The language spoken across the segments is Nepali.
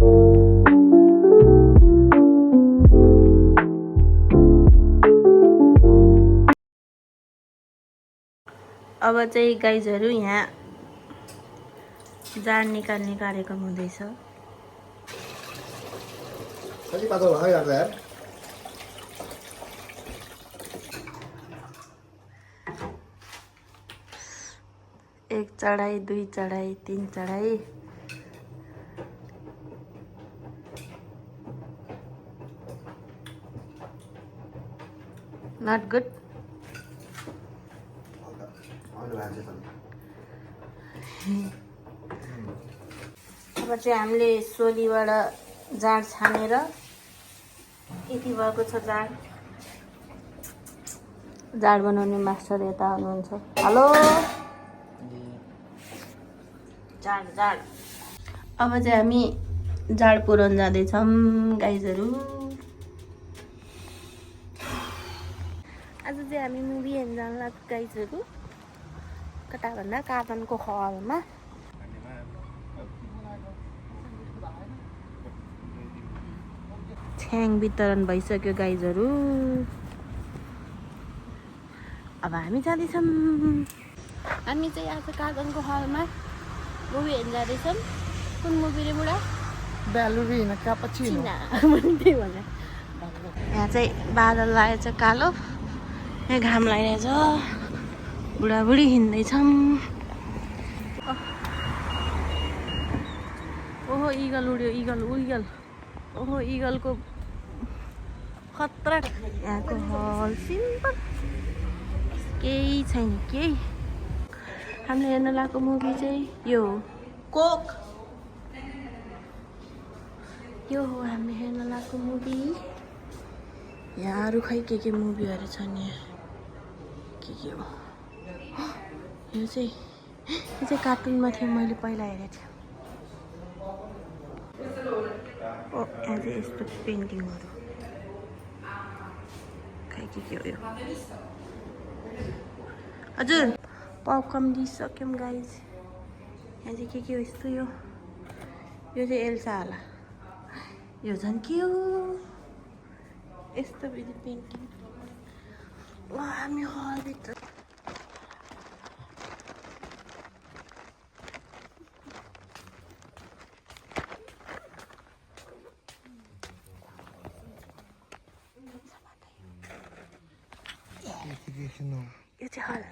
अब चाहिँ गाइजहरू यहाँ जाड निकाल्ने कार्यक्रम हुँदैछ। एक चढाई, दुई चढाई, तीन चढाई। Not good. अब चाहिँ हामीले सोलीबाट जाँड छानेर यति भएको छ जाँड बनाउने मास्टर यता हुनुहुन्छ। हेलो जाँड जाँड। अब चाहिँ हामी जाँड पुराउन जाँदैछौँ गाइजहरू। आज चाहिँ हामी मुभी हेर्न जान लाग्छ गाइजहरू। कता भन्दा कातनको हलमा। छ्याङ वितरण भइसक्यो गाइजहरू। अब हामी जाँदैछौँ। हामी चाहिँ आज कातनको हलमा मुभी हेर्न जाँदैछौँ। कुन मुभी रे बुढा? ब्यालुरिना क्यापुचिनो। त्यही भने यहाँ चाहिँ बादल लागेछ कालो। यहाँ घाम लागिरहेछ। बुढाबुढी हिँड्दैछौँ। ओहो इगल उड्यो, इगल इगल। ओहो इगलको खतरा। यहाँको हल सिम्पल, केही छैन केही। हामीले हेर्न लागेको मुभी चाहिँ यो हो, कोक। यो हो हामीले हेर्न लागेको मुभी। यहाँहरू खै के मुभीहरू छन् यहाँ। के हो यो चाहिँ कार्टुनमा थियो, मैले पहिला हेरेको थिएँ। ओ यहाँ चाहिँ यस्तो पेन्टिङहरू खै के हो यो। हजुर पपकर्न दिइसक्यौँ गाइज। यहाँ चाहिँ के हो यस्तो। यो चाहिँ एल्सा होला। यो झन् के हो यस्तो विधि पेन्टिङ। हामी हलभित्र यो चाहिँ हल।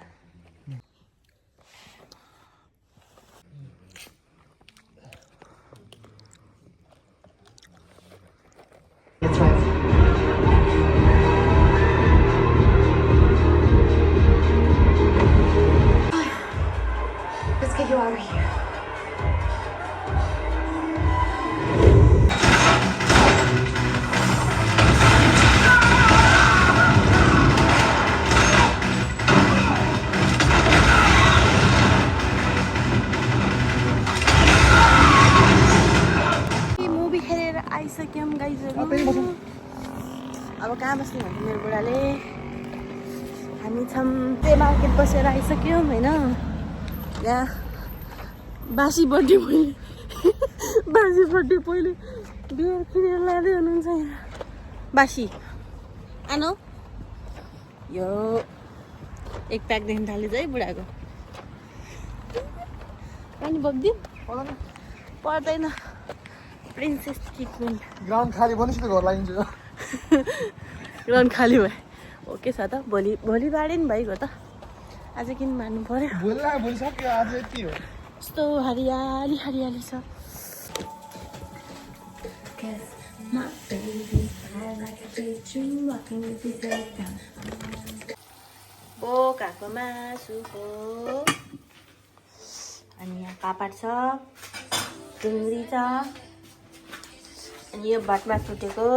Let's get you out of here. Movie हेरेर आइसक्यौँ गाइजहरू। अब कहाँ बस्ने भन्छ मेरो बुढाले। हामी छम्ते मार्केट बसेर आइसक्यौँ होइन। यहाँ बासी बर्थडे पहिले बियर किनेर लाँदै हुनुहुन्छ यहाँ। बासी आनो यो एक प्याकदेखि थालेछ है बुढाको। अनि बग्दिउँ पर्दैन। Princess treatment. ग्राउन्ड खाली बनिसक्यो, घर लागिन्छ। ग्राउन्ड खाली भयो। ओके छ त। भोलि बाँडे नि भइगयो त। आज किन मार्नु पर्यो। भोलि सक्यो, आज यति हो। यस्तो हरियाली हरियाली छ। बोकाको मासु हो। अनि यहाँ पापड छ, डुङ्ग्री छ, अनि यो भातमा फुटेको।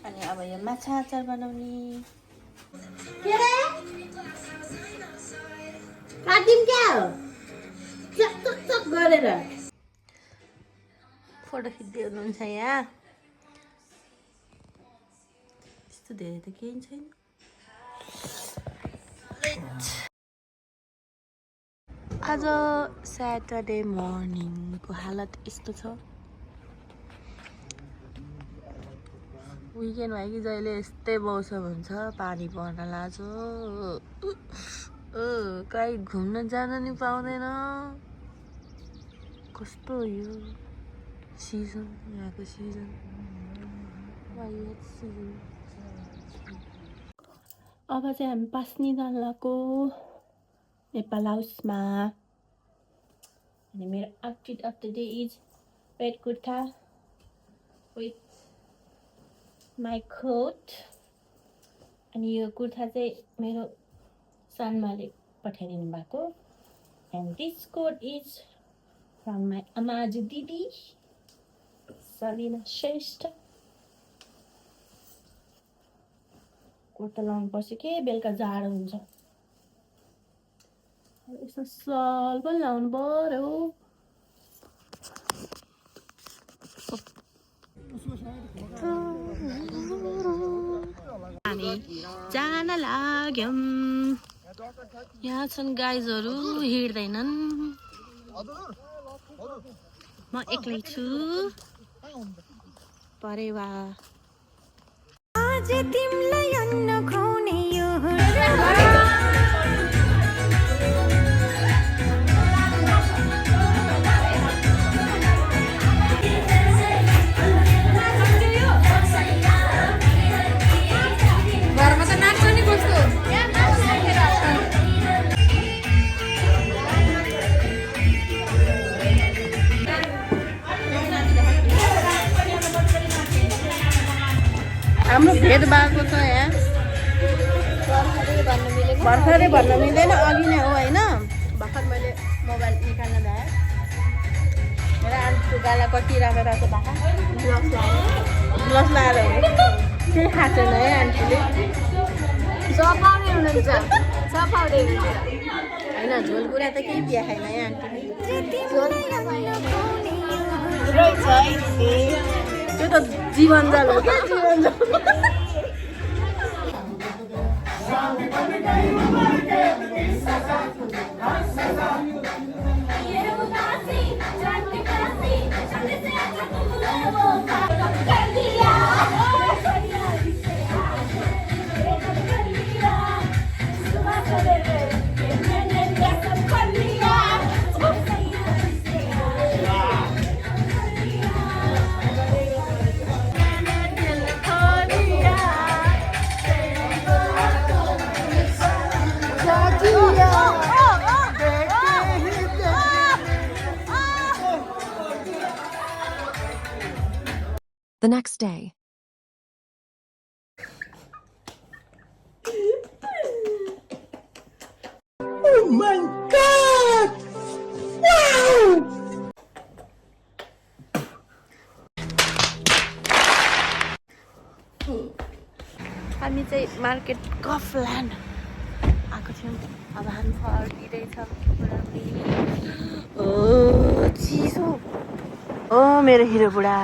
अनि अब यो माछा अचार बनाउने। काटिम क्या हो चक गरेर। फोटो खिच्दै हुनुहुन्छ यहाँ। यस्तो धेरै त केही छैन। आज स्याटरडे मर्निङको हालत यस्तो छ। विकेन्ड भयो कि जहिले यस्तै मौसम हुन्छ पानी पर्न लाग्छ कहीँ घुम्न जान नि पाउँदैन कस्तो हो यो सिजन यहाँको सिजन अब चाहिँ हामी पास्नी जान लागेको नेपाल हाउसमा अनि मेरो outfit of the day is red kurta with my coat अनि यो कुर्ता चाहिँ मेरो सानमाले पठाइदिनु भएको and this coat is from my अमाजु दिदी सलिना श्रेष्ठ कोट त लाउनु पर्छ के बेलुका जाडो हुन्छ यसमा सल पनि लाउनु पर्यो हामी जान लाग्यौँ यहाँ छन् गाइजहरू हिँड्दैनन् म एक्लै छु परेवा आज तिमीलाई अन्न खुवाउने यो हाम्रो भेट भएको छ यहाँ भर्खरै भन्न मिल्दैन अघि नै हो होइन भर्खर मैले मोबाइल निकाल्न भए मेरो आन्टीको गाला कति राम्रो रहेछ भए ग्लस लाएर हो केही खाएको छैन है आन्टीले सफाउँदै हुनुहुन्छ होइन झोल कुरा त केही बिहा खाएन है आन्टीले त्यो त जीवन जल हो क्या जीवन जल The next day. Oh my god! Wow! हामी चाहिँ मार्केट कफल्यान्ड आएको थियौँ अब हामी फर्किँदैछौँ चिसो ओ मेरो हिरो बुढा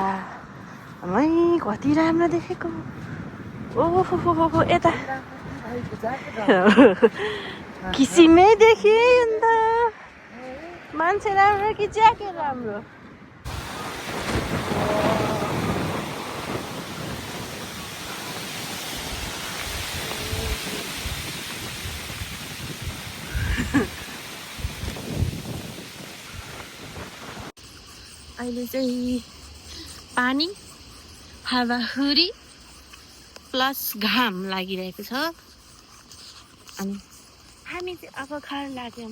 मै कति राम्रो देखेको ओहो यता किसिमै देखेँ अन्त मान्छे राम्रो कि ज्याकेट राम्रो अहिले चाहिँ पानी हावाहुरी प्लस घाम लागिरहेको छ अनि हामी चाहिँ अब घर लाग्यौँ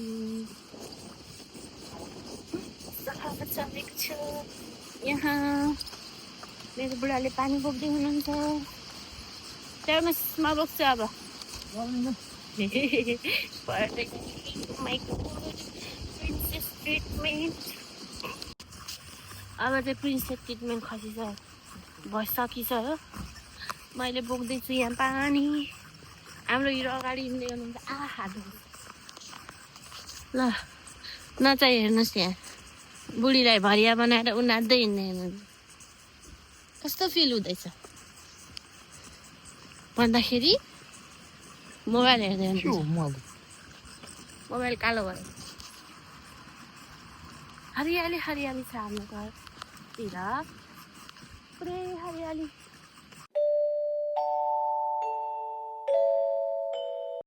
सफा चलेको छु यहाँ मेरो बुढाले पानी बोक्दै हुनुहुन्छ टर्मसमा बोक्छु अब प्रिन्सेस ट्रिटमेन्ट अब चाहिँ प्रिन्सेस ट्रिटमेन्ट खसिछ भइसकिछ हो मैले बोक्दैछु यहाँ पानी हाम्रो हिरो अगाडि हिँड्दै हुनुहुन्छ आहा ल नचाहिँ हेर्नुहोस् यहाँ बुढीलाई भरिया बनाएर उनीर्दै हिँड्दै हुनुहुन्छ कस्तो फिल हुँदैछ भन्दाखेरि मोबाइल हेर्दै हुनुहुन्छ मोबाइल कालो भयो हरियाली हरियाली छ हाम्रो घरतिर पुरै हरियाली